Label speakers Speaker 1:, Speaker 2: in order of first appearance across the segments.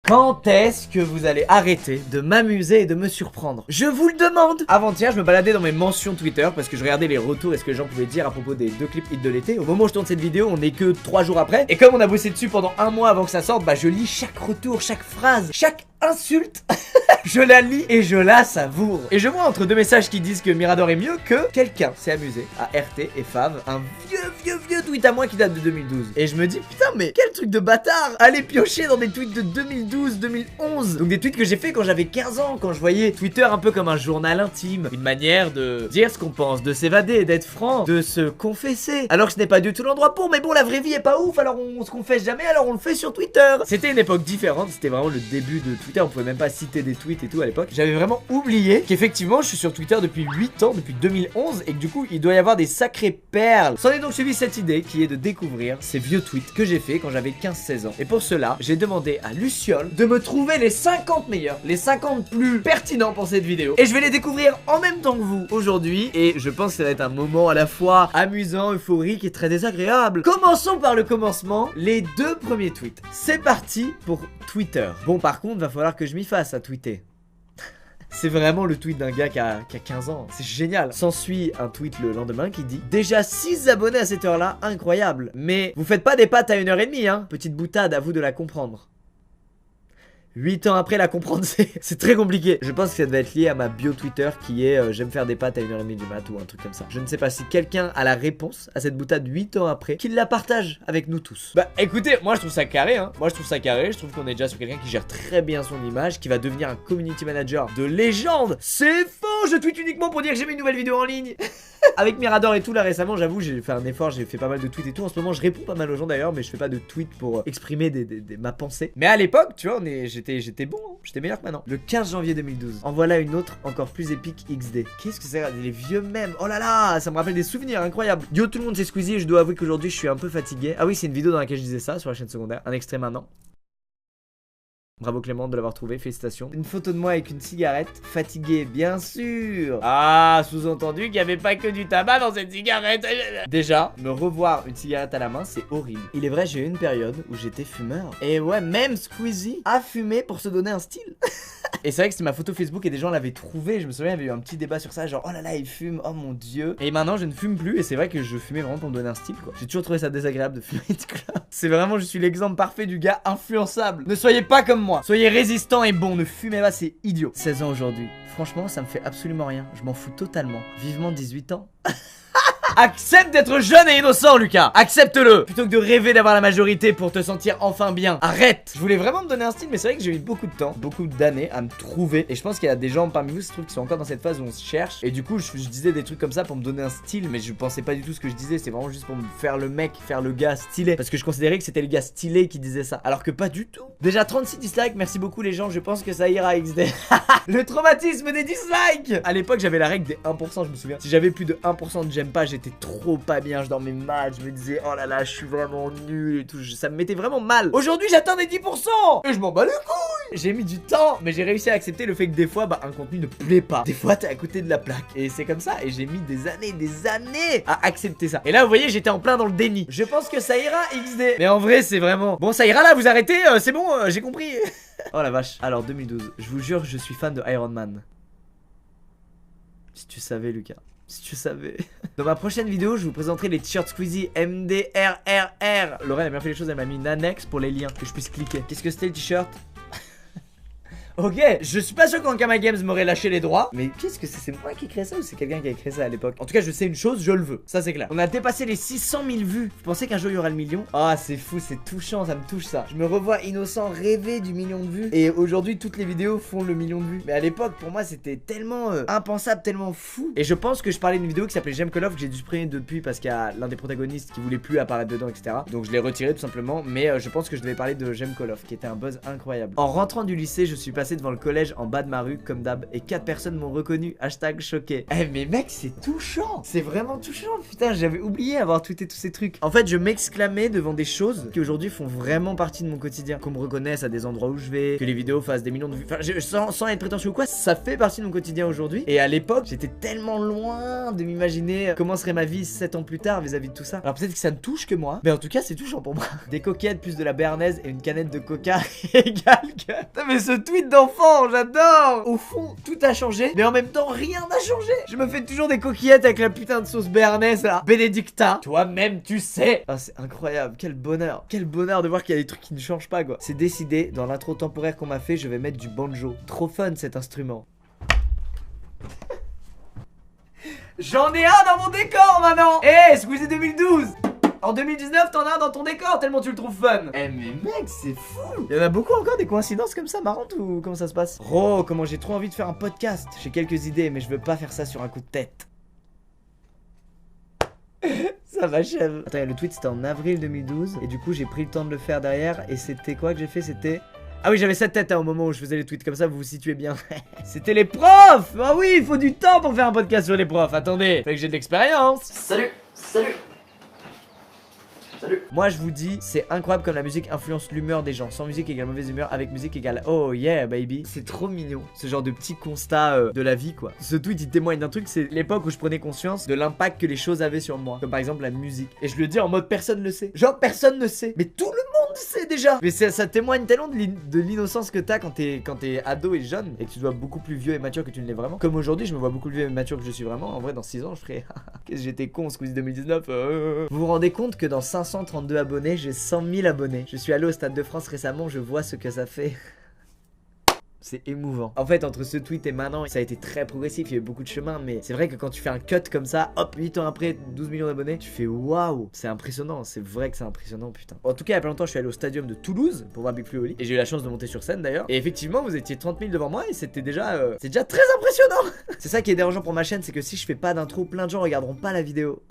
Speaker 1: Quand est-ce que vous allez arrêter de m'amuser et de me surprendre? Je vous le demande. Avant-hier, je me baladais dans mes mentions Twitter parce que je regardais les retours et ce que les gens pouvaient dire à propos des 2 clips hit de l'été. Au moment où je tourne cette vidéo, on est que 3 jours après. Et comme on a bossé dessus pendant 1 mois avant que ça sorte, bah je lis chaque retour, chaque phrase, chaque insulte. Je la lis et je la savoure. Et je vois entre 2 messages qui disent que Mirador est mieux que quelqu'un s'est amusé à RT et Fav, un vieux tweet à moi qui date de 2012. Et je me dis putain mais quel truc de bâtard, aller piocher dans des tweets de 2012, 2011. Donc des tweets que j'ai fait quand j'avais 15 ans, quand je voyais Twitter un peu comme un journal intime, une manière de dire ce qu'on pense, de s'évader, d'être franc, de se confesser. Alors que ce n'est pas du tout l'endroit pour, mais bon la vraie vie est pas ouf, alors on se confesse jamais, alors on le fait sur Twitter. C'était une époque différente, c'était vraiment le début de Twitter, on pouvait même pas citer des tweets et tout à l'époque. J'avais vraiment oublié qu'effectivement je suis sur Twitter depuis 8 ans, depuis 2011, et que du coup il doit y avoir des sacrées perles. S'en est donc suivi cette idée qui est de découvrir ces vieux tweets que j'ai fait quand j'avais 15-16 ans. Et pour cela, j'ai demandé à Luciole de me trouver les 50 meilleurs, les 50 plus pertinents pour cette vidéo. Et je vais les découvrir en même temps que vous aujourd'hui. Et je pense que ça va être un moment à la fois amusant, euphorique et très désagréable. Commençons par le commencement, les 2 premiers tweets. C'est parti pour Twitter. Bon par contre, va falloir que je m'y fasse à tweeter. C'est vraiment le tweet d'un gars qui a 15 ans. C'est génial. S'ensuit un tweet le lendemain qui dit: déjà 6 abonnés à cette heure-là, incroyable. Mais vous faites pas des pâtes à 1h30, hein. Petite boutade, à vous de la comprendre. 8 ans après la comprendre, c'est très compliqué. Je pense que ça devait être lié à ma bio Twitter qui est j'aime faire des pâtes à 1h30 du mat ou un truc comme ça. Je ne sais pas si quelqu'un a la réponse à cette boutade 8 ans après, qu'il la partage avec nous tous. Bah écoutez, moi je trouve ça carré, hein. Moi je trouve ça carré, je trouve qu'on est déjà sur quelqu'un qui gère très bien son image, qui va devenir un community manager de légende. C'est faux, je tweete uniquement pour dire que j'ai mis une nouvelle vidéo en ligne. Avec Mirador et tout là récemment, j'avoue j'ai fait un effort, j'ai fait pas mal de tweets et tout. En ce moment je réponds pas mal aux gens d'ailleurs, mais je fais pas de tweets pour exprimer ma pensée. Mais à l'époque tu vois, j'étais bon, hein. J'étais meilleur que maintenant. Le 15 janvier 2012, en voilà une autre encore plus épique XD. Qu'est-ce que c'est? Les vieux mèmes, oh là là, ça me rappelle des souvenirs incroyables. Yo tout le monde, c'est Squeezie et je dois avouer qu'aujourd'hui je suis un peu fatigué. Ah oui, c'est une vidéo dans laquelle je disais ça sur la chaîne secondaire, un extrait maintenant. Bravo Clément de l'avoir trouvé, félicitations. Une photo de moi avec une cigarette, fatigué bien sûr. Ah, sous-entendu qu'il n'y avait pas que du tabac dans cette cigarette. Déjà, me revoir une cigarette à la main, c'est horrible. Il est vrai, j'ai eu une période où j'étais fumeur. Et ouais, même Squeezie a fumé pour se donner un style. Et c'est vrai que c'était ma photo Facebook et des gens l'avaient trouvé. Je me souviens, il y avait eu un petit débat sur ça, genre oh là là, il fume, oh mon dieu. Et maintenant, je ne fume plus et c'est vrai que je fumais vraiment pour me donner un style quoi. J'ai toujours trouvé ça désagréable de fumer de clope. C'est vraiment, je suis l'exemple parfait du gars influençable. Ne soyez pas comme moi. Soyez résistant et bon, ne fumez pas, c'est idiot. 16 ans aujourd'hui. Franchement, ça me fait absolument rien. Je m'en fous totalement. Vivement 18 ans. Accepte d'être jeune et innocent, Lucas. Accepte-le. Plutôt que de rêver d'avoir la majorité pour te sentir enfin bien. Arrête. Je voulais vraiment me donner un style, mais c'est vrai que j'ai eu beaucoup de temps, beaucoup d'années à me trouver. Et je pense qu'il y a des gens parmi vous, je trouve, qui sont encore dans cette phase où on se cherche. Et du coup, je disais des trucs comme ça pour me donner un style, mais je pensais pas du tout ce que je disais. C'est vraiment juste pour me faire le mec, faire le gars stylé. Parce que je considérais que c'était le gars stylé qui disait ça. Alors que pas du tout. Déjà 36 dislikes, merci beaucoup les gens. Je pense que ça ira XD. Le traumatisme des dislikes. À l'époque, j'avais la règle des 1%, je me souviens. Si j'avais plus de 1% de j'aime pas, j'étais trop pas bien, je dormais mal, je me disais oh là là je suis vraiment nul et tout, ça me mettait vraiment mal. Aujourd'hui j'atteins des 10% et je m'en bats les couilles. J'ai mis du temps mais j'ai réussi à accepter le fait que des fois bah un contenu ne plaît pas, des fois t'es à côté de la plaque et c'est comme ça et j'ai mis des années à accepter ça. Et là vous voyez j'étais en plein dans le déni. Je pense que ça ira XD. Mais en vrai c'est vraiment bon, ça ira là, vous arrêtez, c'est bon, j'ai compris. Oh la vache. Alors 2012, je vous jure je suis fan de Iron Man. Si tu savais Lucas. Si tu savais. Dans ma prochaine vidéo, je vous présenterai les t-shirts Squeezie MDRRR. Lorraine a bien fait les choses, elle m'a mis une annexe pour les liens que je puisse cliquer. Qu'est-ce que c'était le t-shirt? Ok, je suis pas sûr qu'Ankama Games m'aurait lâché les droits. Mais qu'est-ce que c'est moi qui ai créé ça ou c'est quelqu'un qui a créé ça à l'époque? En tout cas, je sais une chose, je le veux. Ça, c'est clair. On a dépassé les 600 000 vues. Vous pensez qu'un jour il y aura le million? Ah, c'est fou, c'est touchant, ça me touche ça. Je me revois innocent rêver du million de vues. Et aujourd'hui, toutes les vidéos font le million de vues. Mais à l'époque, pour moi, c'était tellement impensable, tellement fou. Et je pense que je parlais d'une vidéo qui s'appelait J'aime Call of, que j'ai dû supprimer depuis parce qu'il y a l'un des protagonistes qui voulait plus apparaître dedans, etc. Donc je l'ai retiré tout simplement. Mais je pense que je devais parler de J'aime Call of, qui était un buzz incroyable. En rentrant du lycée, je suis passé passé devant le collège en bas de ma rue comme d'hab et 4 personnes m'ont reconnu. Hashtag choqué. Eh mais mec, c'est touchant. C'est vraiment touchant. Putain, j'avais oublié avoir tweeté tous ces trucs. En fait, je m'exclamais devant des choses qui aujourd'hui font vraiment partie de mon quotidien. Qu'on me reconnaisse à des endroits où je vais, que les vidéos fassent des millions de vues. Enfin, sans être prétentieux ou quoi, ça fait partie de mon quotidien aujourd'hui. Et à l'époque, j'étais tellement loin de m'imaginer comment serait ma vie 7 ans plus tard vis-à-vis de tout ça. Alors peut-être que ça ne touche que moi, mais en tout cas, c'est touchant pour moi. Des coquettes plus de la béarnaise et une canette de coca égale que... Putain, mais ce tweet d'enfant, j'adore. Au fond, tout a changé, mais en même temps, rien n'a changé. Je me fais toujours des coquillettes avec la putain de sauce béarnaise là. Benedicta, toi-même tu sais. Ah, c'est incroyable, quel bonheur. Quel bonheur de voir qu'il y a des trucs qui ne changent pas quoi. C'est décidé, dans l'intro temporaire qu'on m'a fait, je vais mettre du banjo. Trop fun cet instrument. J'en ai un dans mon décor maintenant. Eh, Squeezie 2012. En 2019, t'en as un dans ton décor tellement tu le trouves fun. Eh mais mec, c'est fou. Il y en a beaucoup encore des coïncidences comme ça marrantes ou comment ça se passe? Oh, comment j'ai trop envie de faire un podcast. J'ai quelques idées mais je veux pas faire ça sur un coup de tête. Ça m'achève. Attends, le tweet c'était en avril 2012 et du coup j'ai pris le temps de le faire derrière et c'était quoi que j'ai fait? C'était... Ah oui, j'avais cette tête hein, au moment où je faisais les tweets comme ça, vous vous situez bien. C'était les profs. Ah oui, il faut du temps pour faire un podcast sur les profs. Attendez, fait que j'ai de l'expérience. Salut. Salut. Moi je vous dis, c'est incroyable comme la musique influence l'humeur des gens. Sans musique égale mauvaise humeur, avec musique égale oh yeah baby. C'est trop mignon, ce genre de petit constat de la vie quoi. Ce tweet il témoigne d'un truc, c'est l'époque où je prenais conscience de l'impact que les choses avaient sur moi. Comme par exemple la musique. Et je le dis en mode personne ne sait. Genre personne ne sait. Mais tout le monde sait déjà. Mais ça témoigne tellement de l'innocence que t'as quand t'es ado et jeune. Et que tu dois beaucoup plus vieux et mature que tu ne l'es vraiment. Comme aujourd'hui je me vois beaucoup plus vieux et mature que je suis vraiment. En vrai dans 6 ans je ferais qu'est-ce que j'étais con Squeezie 2019. Vous vous rendez compte que dans 532 abonnés, j'ai 100 000 abonnés. Je suis allé au Stade de France récemment, je vois ce que ça fait. C'est émouvant. En fait, entre ce tweet et maintenant, ça a été très progressif, il y a eu beaucoup de chemin, mais c'est vrai que quand tu fais un cut comme ça, hop, 8 ans après, 12 millions d'abonnés, tu fais waouh, c'est impressionnant, c'est vrai que c'est impressionnant, putain. En tout cas, il y a pas longtemps, je suis allé au stadium de Toulouse pour voir Big Flo et Oli, et j'ai eu la chance de monter sur scène d'ailleurs. Et effectivement, vous étiez 30 000 devant moi, et c'était déjà, c'est déjà très impressionnant. C'est ça qui est dérangeant pour ma chaîne, c'est que si je fais pas d'intro, plein de gens regarderont pas la vidéo.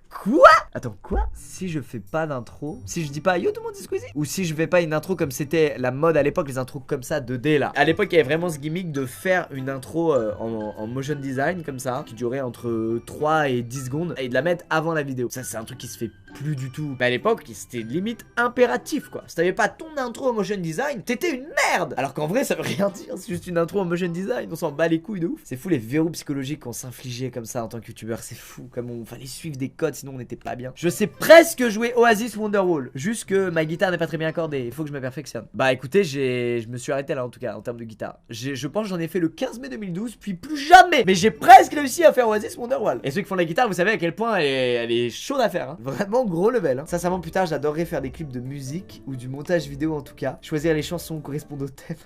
Speaker 1: Quoi? Attends, quoi? Si je fais pas d'intro, si je dis pas yo tout le monde c'est Squeezie, ou si je fais pas une intro comme c'était la mode à l'époque, les intros comme ça 2D là. À l'époque il y avait vraiment ce gimmick de faire une intro en motion design comme ça, qui durait entre 3 et 10 secondes, et de la mettre avant la vidéo. Ça c'est un truc qui se fait plus du tout. Mais à l'époque c'était limite impératif quoi. Si t'avais pas ton intro en motion design, t'étais une merde. Alors qu'en vrai ça veut rien dire, c'est juste une intro en motion design, on s'en bat les couilles de ouf. C'est fou les verrous psychologiques qu'on s'infligeait comme ça en tant que youtubeur, c'est fou. Comme on fallait suivre des codes sinon on n'était pas bien. Je sais presque jouer Oasis Wonderwall, juste que ma guitare n'est pas très bien accordée, il faut que je me perfectionne. Bah écoutez, je me suis arrêté là en tout cas en termes de guitare. Je pense que j'en ai fait le 15 mai 2012, puis plus jamais. Mais j'ai presque réussi à faire Oasis Wonderwall. Et ceux qui font la guitare, vous savez à quel point elle est chaude à faire hein. Vraiment gros level hein. Sincèrement plus tard j'adorerais faire des clips de musique ou du montage vidéo en tout cas. Choisir les chansons correspondant au thème.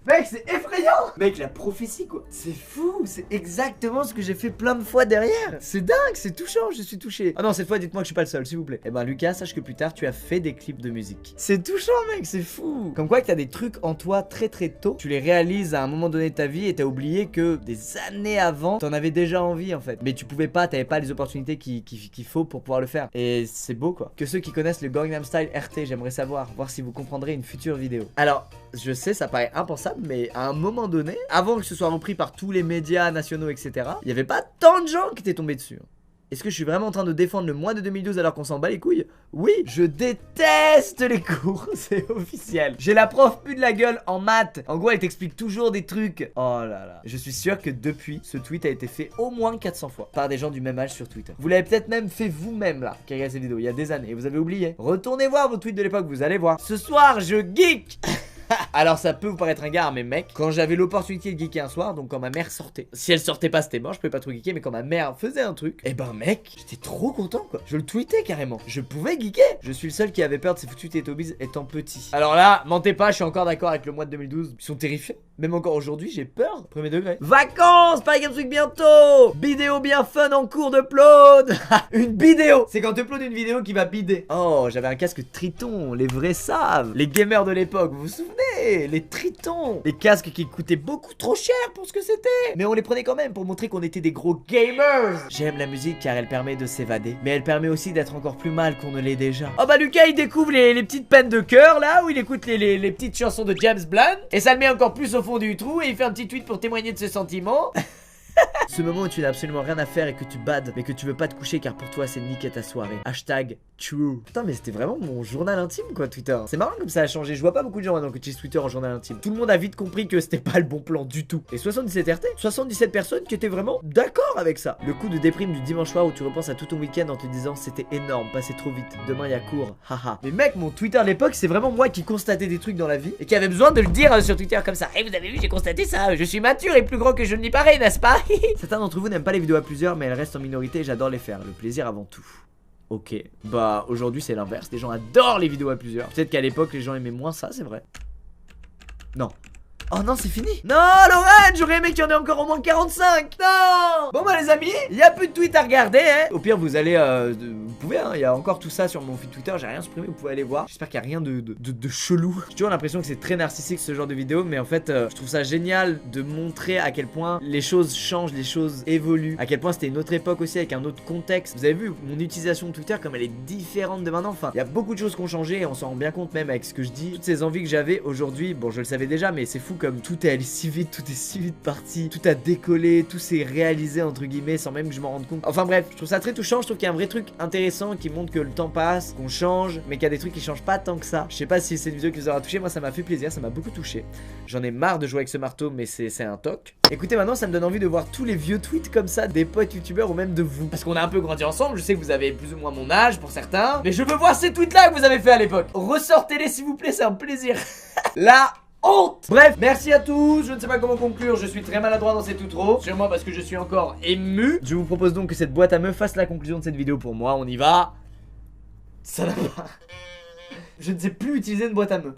Speaker 1: Mec, c'est effrayant! Mec, la prophétie quoi. C'est fou, c'est exactement ce que j'ai fait plein de fois derrière. C'est dingue, c'est touchant, je suis touché. Ah non, cette fois, dites-moi que je suis pas le seul, s'il vous plaît. Eh ben, Lucas, sache que plus tard, tu as fait des clips de musique. C'est touchant, mec, c'est fou. Comme quoi que t'as des trucs en toi très très tôt. Tu les réalises à un moment donné de ta vie et t'as oublié que des années avant, t'en avais déjà envie en fait. Mais tu pouvais pas, t'avais pas les opportunités qu'il faut pour pouvoir le faire. Et c'est beau quoi. Que ceux qui connaissent le Gangnam Style RT, j'aimerais savoir, voir si vous comprendrez une future vidéo. Alors, je sais, ça paraît impensable, mais à un moment donné, avant que ce soit repris par tous les médias nationaux, etc., il n'y avait pas tant de gens qui étaient tombés dessus. Est-ce que je suis vraiment en train de défendre le mois de 2012 alors qu'on s'en bat les couilles? Oui, je déteste les cours, c'est officiel. J'ai la prof plus de la gueule en maths. En gros, elle t'explique toujours des trucs. Oh là là. Je suis sûr que depuis, ce tweet a été fait au moins 400 fois par des gens du même âge sur Twitter. Vous l'avez peut-être même fait vous-même là, qui regardez cette vidéo il y a des années et vous avez oublié. Retournez voir vos tweets de l'époque, vous allez voir. Ce soir, je geek. Alors ça peut vous paraître un gars, mais mec, quand j'avais l'opportunité de geeker un soir, donc quand ma mère sortait, si elle sortait pas c'était mort, je pouvais pas trop geeker, mais quand ma mère faisait un truc, et ben mec, j'étais trop content quoi. Je le tweetais carrément, je pouvais geeker. Je suis le seul qui avait peur de ces foutus Teletubbies étant petit. Alors là, mentez pas, je suis encore d'accord avec le mois de 2012. Ils sont terrifiants. Même encore aujourd'hui, j'ai peur. Premier degré. Vacances, Paris Games Week bientôt. Vidéo bien fun en cours d'upload. Une vidéo. C'est quand tu uploades une vidéo qui va bider. Oh, j'avais un casque Triton, les vrais savent. Les gamers de l'époque, vous vous souvenez? Ouais, les tritons. Les casques qui coûtaient beaucoup trop cher pour ce que c'était. Mais on les prenait quand même pour montrer qu'on était des gros gamers. J'aime la musique car elle permet de s'évader. Mais elle permet aussi d'être encore plus mal qu'on ne l'est déjà. Oh bah Lucas il découvre les petites peines de cœur là, où il écoute les petites chansons de James Blunt. Et ça le met encore plus au fond du trou et il fait un petit tweet pour témoigner de ses sentiments. Ce moment où tu n'as absolument rien à faire et que tu bades, mais que tu veux pas te coucher car pour toi c'est niquer ta soirée. Hashtag true. Putain mais c'était vraiment mon journal intime quoi Twitter. C'est marrant comme ça a changé. Je vois pas beaucoup de gens maintenant qui utilisent Twitter en journal intime. Tout le monde a vite compris que c'était pas le bon plan du tout. Et 77 RT, 77 personnes qui étaient vraiment d'accord avec ça. Le coup de déprime du dimanche soir où tu repenses à tout ton week-end en te disant c'était énorme, passé trop vite, demain il y a cours, haha. Mais mec, mon Twitter à l'époque c'est vraiment moi qui constatais des trucs dans la vie et qui avait besoin de le dire sur Twitter comme ça. Et vous avez vu, j'ai constaté ça, je suis mature et plus grand que je ne n'y parais, n'est-ce pas? Certains d'entre vous n'aiment pas les vidéos à plusieurs, mais elles restent en minorité et j'adore les faire. Le plaisir avant tout. Ok, bah aujourd'hui c'est l'inverse. Les gens adorent les vidéos à plusieurs. Peut-être qu'à l'époque les gens aimaient moins ça, c'est vrai. Non. Oh non, c'est fini. Non, Lorraine, j'aurais aimé qu'il y en ait encore au moins 45. Non. Bon bah les amis, il y a plus de tweets à regarder hein. Au pire vous allez, vous pouvez hein, il y a encore tout ça sur mon feed Twitter. J'ai rien supprimé, vous pouvez aller voir. J'espère qu'il n'y a rien de chelou. J'ai toujours l'impression que c'est très narcissique ce genre de vidéo. Mais en fait je trouve ça génial de montrer à quel point les choses changent, les choses évoluent. À quel point c'était une autre époque aussi avec un autre contexte. Vous avez vu mon utilisation de Twitter comme elle est différente de maintenant. Enfin il y a beaucoup de choses qui ont changé et on s'en rend bien compte même avec ce que je dis. Toutes ces envies que j'avais aujourd'hui, bon je le savais déjà mais c'est fou comme tout est allé si vite, tout est si vite parti, tout a décollé, tout s'est réalisé entre guillemets sans même que je m'en rende compte. Enfin bref, je trouve ça très touchant, je trouve qu'il y a un vrai truc intéressant qui montre que le temps passe, qu'on change, mais qu'il y a des trucs qui changent pas tant que ça. Je sais pas si c'est une vidéo qui vous aura touché, moi ça m'a fait plaisir, ça m'a beaucoup touché. J'en ai marre de jouer avec ce marteau, mais c'est un toc. Écoutez, maintenant ça me donne envie de voir tous les vieux tweets comme ça des potes youtubeurs ou même de vous. Parce qu'on a un peu grandi ensemble, je sais que vous avez plus ou moins mon âge pour certains, mais je veux voir ces tweets là que vous avez fait à l'époque. Ressortez-les s'il vous plaît, c'est un plaisir. Là honte. Bref, merci à tous, je ne sais pas comment conclure, je suis très maladroit dans cette outro, sûrement parce que je suis encore ému. Je vous propose donc que cette boîte à meufs fasse la conclusion de cette vidéo pour moi, on y va. Ça n'a pas... Je ne sais plus utiliser une boîte à meufs.